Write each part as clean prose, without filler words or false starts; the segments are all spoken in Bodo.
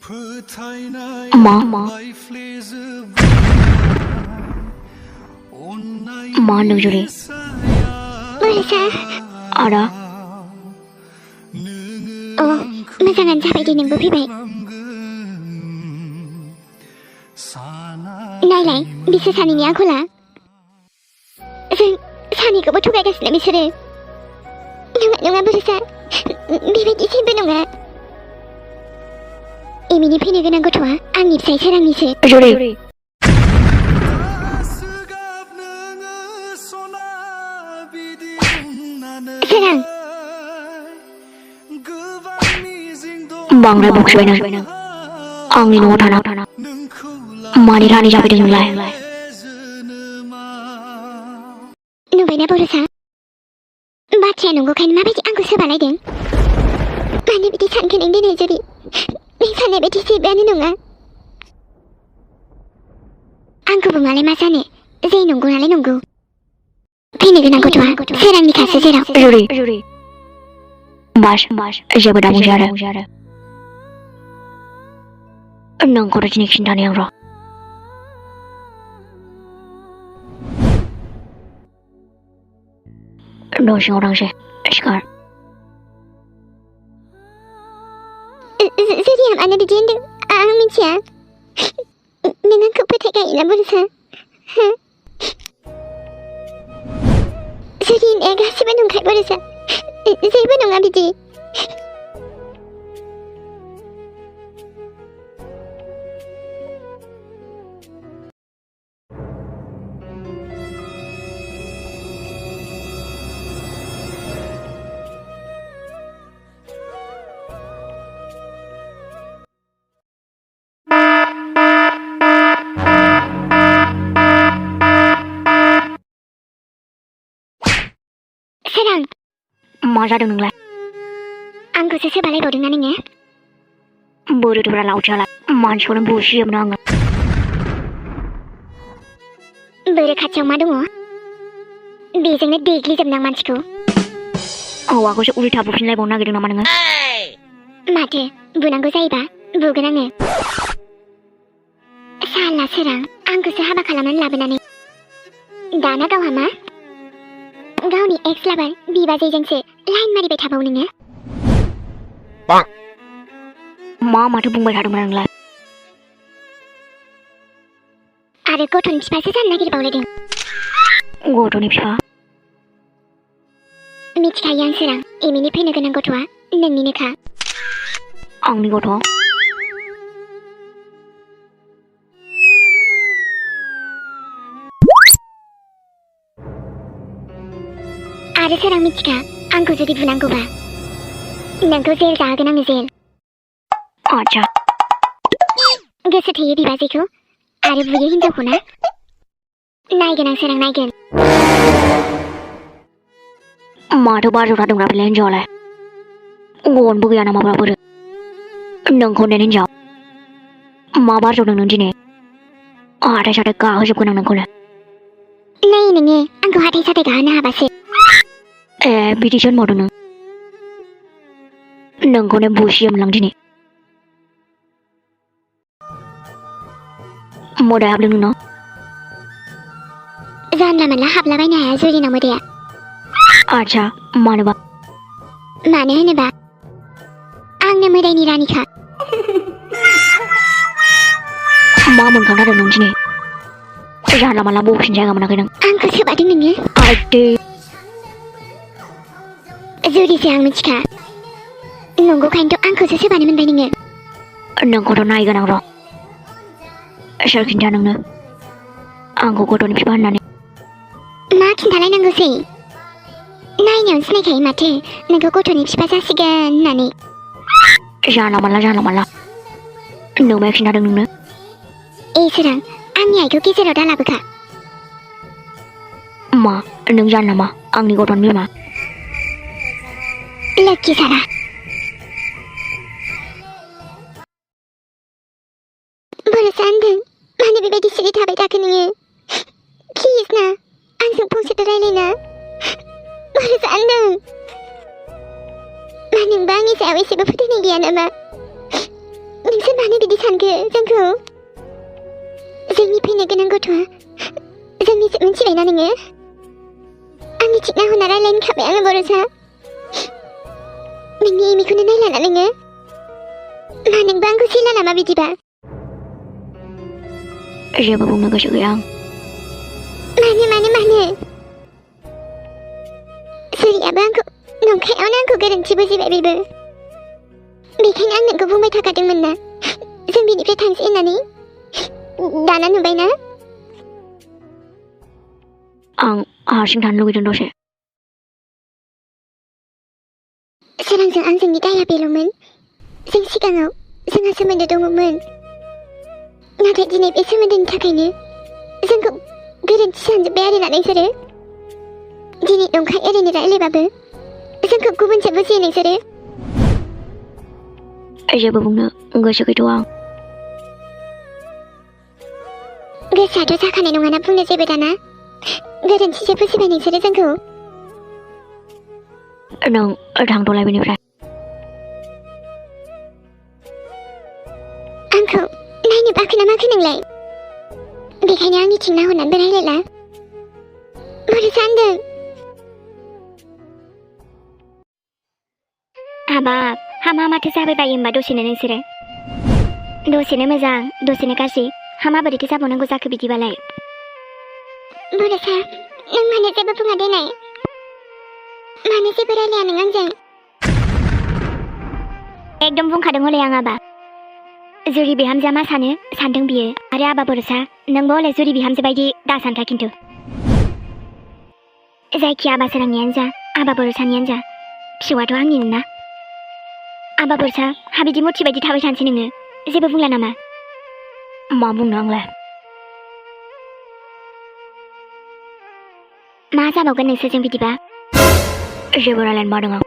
Ma nương rồi đi. Ada. Masangan sampai di nunggu pibai. Nailai, bisa sani ni aku lah. Sani ko betul gak sih misal. Nunga berusaha. Pibai di sini nunga. Ini ni pini kena gotua. Angin saya serang ni se. Juri. Serang. Bang rai buk sebenarnya. Angin mau tanah. Mani rani jadi dengan lain. Nubena berusaha. Baca nunggu kan ma bagi angku sebalai deng. Mana bagi san kan ini jadi. Sana bagi si bani nunga. Angku bungalai masa ni. Zai nunggu nalai nunggu. Pini kena gotua. Serang nikah serang. Juri. Mas, siapa dah mujara? Nang kau rajin cinta ni yang roh. Nasi orang sih, sekarang. Jadi yang anda bikin tu, Amicia. Dengan kepetek kain nak berusaha. Jadi ini agak sebenung kain berusaha. Saya benung abiji. Serang. Masa dengan lain. Angku sebalai bodoh nanya. Bodoh tu berlalu jalan. Mansu orang busi yang menang. Berkacau madungo. Biasanya degli jam nang mansiku. Aku seuli tabu fin lagi bona gitu nama dengan. Mate, bunangku saya bukan Salah serang. Angku sehaba kalaman labanan. Dana kau hama? Gauni X laban biba jengse lain mari beta bau nengnya. Bang. Mama tu bung berhadap dengan lain. Ada koton siapa sesan lagi bau ledeng. Koton ni siapa? Micka yang serang. Ini pina kena kotua. Neng ni nekah. Ang ni koton. Ada serang Micka, angku jadi bunangku ba. Nangku zel dah kena ngezel. Aja. Gesetih di baziku. Ada bagi hindu kuna. Naikan ang serang naikan. Ma tu baru dah dengar pilihan jual. Gon bukan nama berapa. Nang kau nenin jauh. Ma baru dengar ni. Ada satu kau hidup kau nang kau. Nai nenge, angku hati satu kau na basi. Bidisan mau dong. Nang kau ne busi yang lang jini. Mau dah belum no? Zan lama lah hab lawan ya zuri nama dia. Aja, mana ba? Mana ba? Ang nama dia ni Rani kah? Mama kau dah dong jini. Jangan lama lama bukan jaga mana kena. Angku sebab dengannya. Ade. Zuri siang Micka. Nunggu kain tu angku sesuatu mana menbandingnya. Nang kau tu naik kan roh. Syarkin jangan nang. Angku kau tu ni siapa nani? Makin talai nanggu sih. Nai nyon snake kain mate. Nanggu kau tu ni siapa sasigan nani. Jangan lama lah. Nung makin ada nang. Serang. Angnya itu kisah roda lah buka. Ma, nung jangan lama. Ang ni kau tu ni ma. Lagi salah. Berusaha mana bibi di sini tak baik ni. Please na, ansung pun seterai lena. Berusaha mana bangi saya awak sebab putih ni dia nama. Ningsa मानो बिदि सानखो जोंखौ? जोंनि फैनो गोनां गथ'आ जोंनिसो मिथिबायना नोङो? आंनि थिग नाहरना रायलायनो खाबाय आङो बर'सा। नोंनि एमिखौनो नायलाना नोङो? मा नोंबो आंखौ सैला नामा बिदिबा? जेबो बुंनो गोसो गैया आं। मानो? सुरियाबो आंखौ नंखायावनो आंखौ गोरोन्थि बुजिबाय बेबो। बेखायनो आं नोंखौ बुंबाय थाखादोंमोन ना जों बिनिफ्राय थांसै होननानै। दाना नुबायना? आं हारसिं थानो लुगैदों दसे। सोरांजों आंजोंनि दाया बेल'मोन। जों सिगाङाव जोंहा सोमोन्दो दङमोन। नाथाय दिनै बे सोमोन्दोनि थाखायनो जोंखौ गोरोन्थि सानजोब्बाय आरोना नोंसोरो। दिनै नंखाय ओरैनो रायलायबाबो जोंखौ गुबुनसो बुजियो नोंसोरो। जेबो बुंनो गोसो गैथ'आ आं। गोसोआथ' जाखानाय नङाना बुंनो जेबो दाना। गोरोन्थिसो बुजिबाय नोंसोरो जोंखौ। नों थांथ'लाय बेनिफ्राय। आंखौ नायनो बाखो ना माखो नोंलाय? बेखायनो आंनिथिं नाहरनानैबो रायलायला। बर'सा होनदों। हाबाब हामा माथो जाबायबायो होमबा दसेनो नोंसोरो। दसेनो मोजां दसेनो गाज्रि हामा बोरैथो जाबावनांगौ जाखो बिदिबालाय? बर'सा नों मानो जेबो बुङा देनाय? मानो जेबो रायलाया नों आंजों? एकदम बुंखादों हले आं आबा। जुरि बिहामजोआ मा सानो सानदों बियो। आरो आबा बर'सा नोंबो हले जुरि बिहामजो बायदि दा सानखा खिन्थु। जायखि आबा सोरांनियानो जा आबा बर'सानियानो जा फिसौआथ' आंनिनो ना। आबा बर'सा हा बिदि मुथि बायदि थाबाय थानोसै नोङो? जेबो बुंला नामा? मा बुंनो आंलाय? मा जाबावगोन नोंसोरजों बिदिबा? जेबो रायलायनो बादों आं।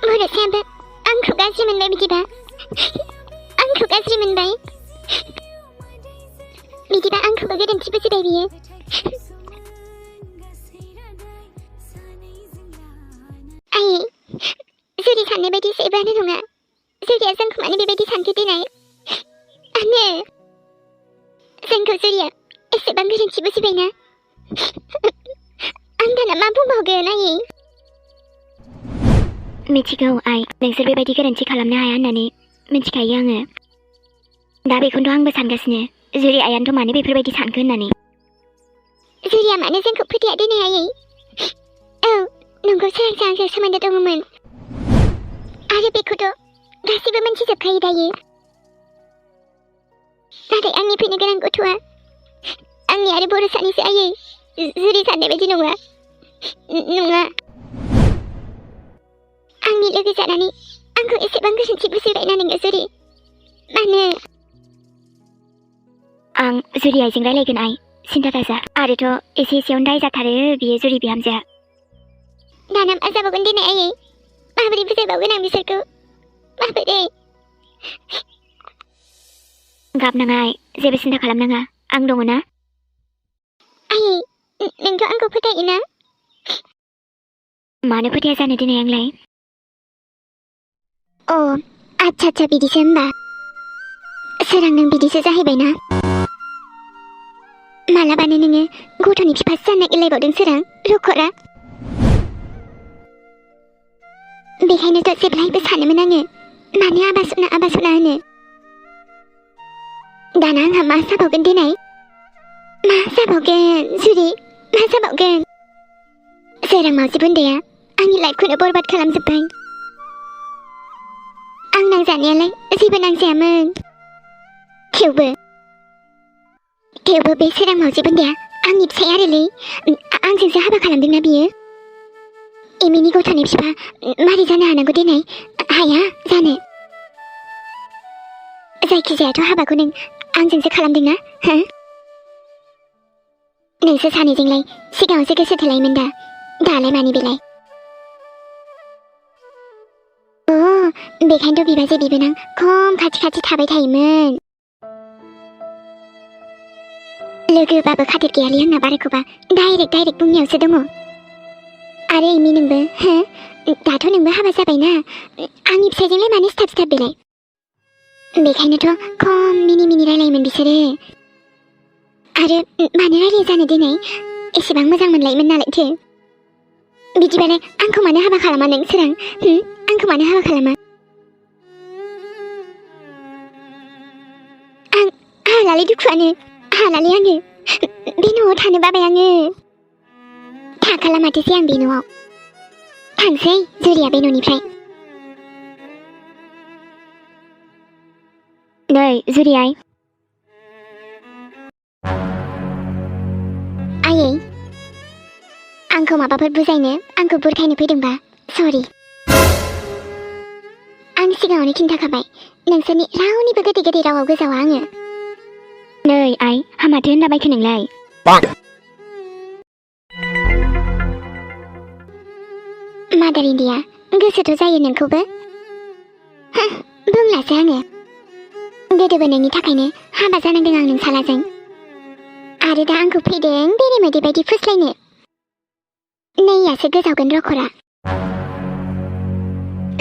बर'सायाबो आंखौ गाज्रि मोनबाय बिदिबा। आंखौ गाज्रि मोनबाय। बिदिबा आंखौबो गोरोन्थि बुजिबाय बियो। आयै जुरि साननाय बायदि जेबोआनो नङा। जुरिया जोंखौ मानो बेबायदि सानखो देनाय? मानो? जोंखौ जुरिया एसेबां गोरोन्थि बुजिबायना? आं दाना मा बुंबावगोन आयै? मिथिगौ आइ नोंसोर बेबायदि गोरोन्थि खालामनो हाया होननानै मिथिखायो आङो। दा बेखौनोथ' आंबो सानगासिनो जुरि आइयानोथ' मानो बेफोरबायदि सानखो होननानै। जुरिया मानो जोंखौ फोथाया देनाय आयै? औ नंगौ सोरांजों आंजों सोमोन्दो दङमोन। आरो बेखौथ' गासैबो मिथिजोबखायो दायो। नाथाय आंनि फैनो गोनां गथ'आ आंनि आरो बर'सानिसो आयै। जुरि साननाय बायदि नङा। नङा। आंनि लोगो जानानै आंखौ एसेबां गोरोन्थि बुजिबायना नोङो जुरि? मानो? आं जुरि आइजों रायलायगोन आइ सिन्था दाजा। आरोथ' एसे एसेयावनो दाय जाथारो बियो जुरि बिहामजोआ। दाना मा जाबावगोन देनाय आयै? माबोरै बुजायबावगोन आं बिसोरखौ? माबोरै? गाबनाङा आइ जेबो सिन्था खालामनाङा आं दङ ना। आयै नोंथ' आंखौ फोथायोना? मानो फोथाया जानो दिनै आंलाय? अ आच्छा बिदिसो होमबा। सोरां नों बिदिसो जाहैबायना? मालाबानो नोङो गथ'नि बिफासो जानो नागिरलायबावदों सोरां रखरा। बेखायनोथ' जेब्लायबो सानोमोन आङो मानो आबा सना होनो। दाना आंहा मा जाबावगोन देनाय? मा जाबावगोन जुरि? मा जाबावगोन? सोरां मावजि बुन्दाया आंनि लाइफखौनो बरबाद खालामजोब्बाय। आं नांजानायालाय जेबो नांजायामोन। थेवबो बे सोरां मावजि बुन्दाया आंनि फिसाय आरोलै। आंजोंसो हाबा खालामदोंना बियो। एमिनि गथ'नि बिफा मारै जानो हानांगौ देनाय? हाया जानो। जायखिजायाथ' हाबाखौ नों आंजोंसो खालामदोंना हो? नोंसोर सानैजोंलाय सिगाङावसो गोसो थोलायोमोन दालाय मानि बेलाय? अ बेखायनोथ' बिबाजै बिबोनां खम खाथि थाबाय थायोमोन। लोगोबाबो खाथिर गैयालै आंना बाराखौबा डाइरेक्ट बुंनायावसो दङ। आरो एमि नोंबो हो दाथ' नोंबो हाबा जाबायना आंनि फिसाइजोंलाय मानो सिथाब सिथाब बेलाय बेखायनोथ' खम मिनि मिनि रायलायोमोन बिसोरो आरो मानो रायलायो जानो दिनै एसेबां मोजां मोनलायोमोन नालायथो बिदिबालाय आंखौ मानो हाबा खालामा नों सोरां आंखौ मानो हाबा खालामा आं हालालै दुखुआनो हालालै आङो बे न'आव थानो बाबाय आङो थाखाला माथोसै आं बे न'आव थांसै जुरिया बे न'निफ्राय नै जुरि आइ आयै आंखौ माबाफोर बुजायनो आंखौ बुरखायनो फैदोंबा सरि आं सिगाङावनो खिन्थाखाबाय नोंसोरनि रावनिबो गोदै गोदै रावाव गोजावा आङो नै आइ हामाथो होनलाबायखो नोंलाय मादार इन्डिया गोसोथ' जायो नोंखौबो बुंलासो आङो गोदोबो नोंनि थाखायनो हाबा जानांदों आं नोंसालाजों आरो दा आंखौ फैदों बेरे मोदै बायदि फुस्लायनो नैयासो गोजावगोन रखरा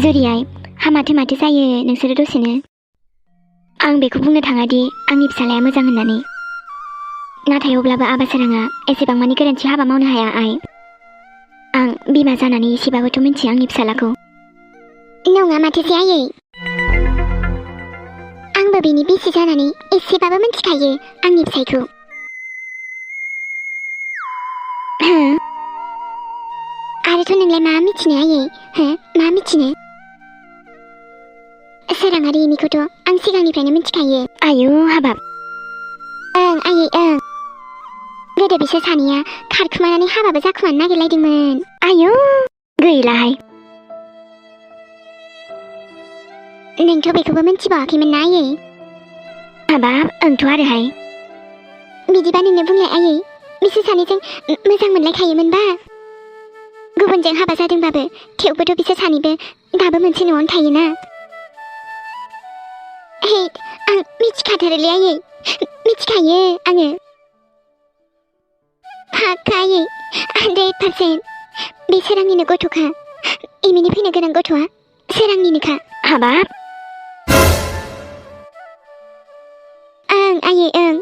जुरि आइ हामाथो माथो जायो नोंसोरो दसेनो आं बेखौ बुंनो थाङादि आंनि फिसालाया मोजां होननानै नाथाय अब्लाबो आबा सोराङा एसेबां मानि गोरोन्थि हाबा मावनो हाया आइ आं बिमा जानानै एसेबाबोथ' मिन्थियो आंनि फिसालाखौ नङा माथोसै आयै आंबो बिनि बिसि जानानै एसेबाबो मिन्थिखायो आंनि फिसायखौ आरोथ' नोंलाय मा मिथिनो आयै मा मिथिनो सोरां आरो इनिखौथ' आं सिगांनिफ्रायनो मिथिखायो आयु हाबाब ओं आयै ओं गोदो बिसोर सानैया खारखुमानानै हाबाबो जाखुमानो नागिरलायदोंमोन आयु गैलाहाय नोंथ' बेखौबो मिथिबावाखैमोन ना आयै हाबाब ओंथ' आरोहाय बिदिबा नोंनो बुंलाय आयै बिसोर सानैजों मोजां मोनलायखायोमोनबा गुबुनजों हाबा जादोंबाबो थेवबोथ' बिसोर सानैबो दाबो मोनसे न'आवनो थायोना हे आं मिथिखाथारोलै आयै मिथिखायो आङो फाक्का आयै 100% बे सोरांनिनो गथ'खा एमिनि फैनो गोनां गथ'आ सोरांनिनोखा हाबाब ओं आयै ओं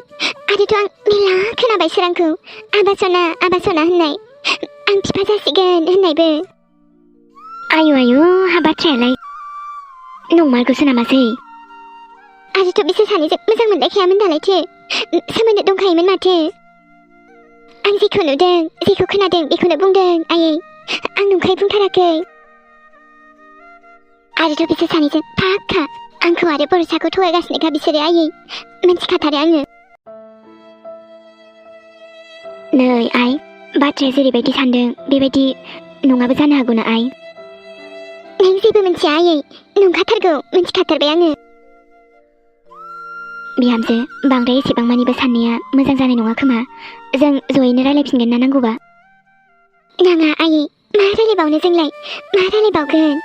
आरोथ' आं मेला खोनाबाय सोरांखौ आबा सना होननाय आं बिफा जासिगोन होननायबो आयु आयु हा बाथ्रायालाय नंमारगौसो नामासै आरोथ' बिसोर सानैजों मोजां मोनलायखायामोन नालायथो सोमोन्दो दंखायोमोन माथो आं जेखौ नुदों जेखौ खोनादों बेखौनो बुंदों आयै आं नंखाय बुंथाराखै आरोथ' बिसोर सानैजों फाक्का आंखौ आरो बरसाखौ थगायगासिनोखा बिसोरो आयै मिन्थिखाथारो आङो नै आइ बाथ्राया जेरैबायदि सानदों बेबायदि नङाबो जानो हागौना आइ नों जेबो मिन्थिया आयै नंखाथारगौ मिन्थिखाथारबाय आङो बिहामजो बांद्राय एसेबां मानिबो साननाया मोजां जानाय नङा खोमा जों जयैनो रायलायफिनगोन ना नांगौबा नाङा आयै मा रायलायबावनो जोंलाय मा रायलायबावगोन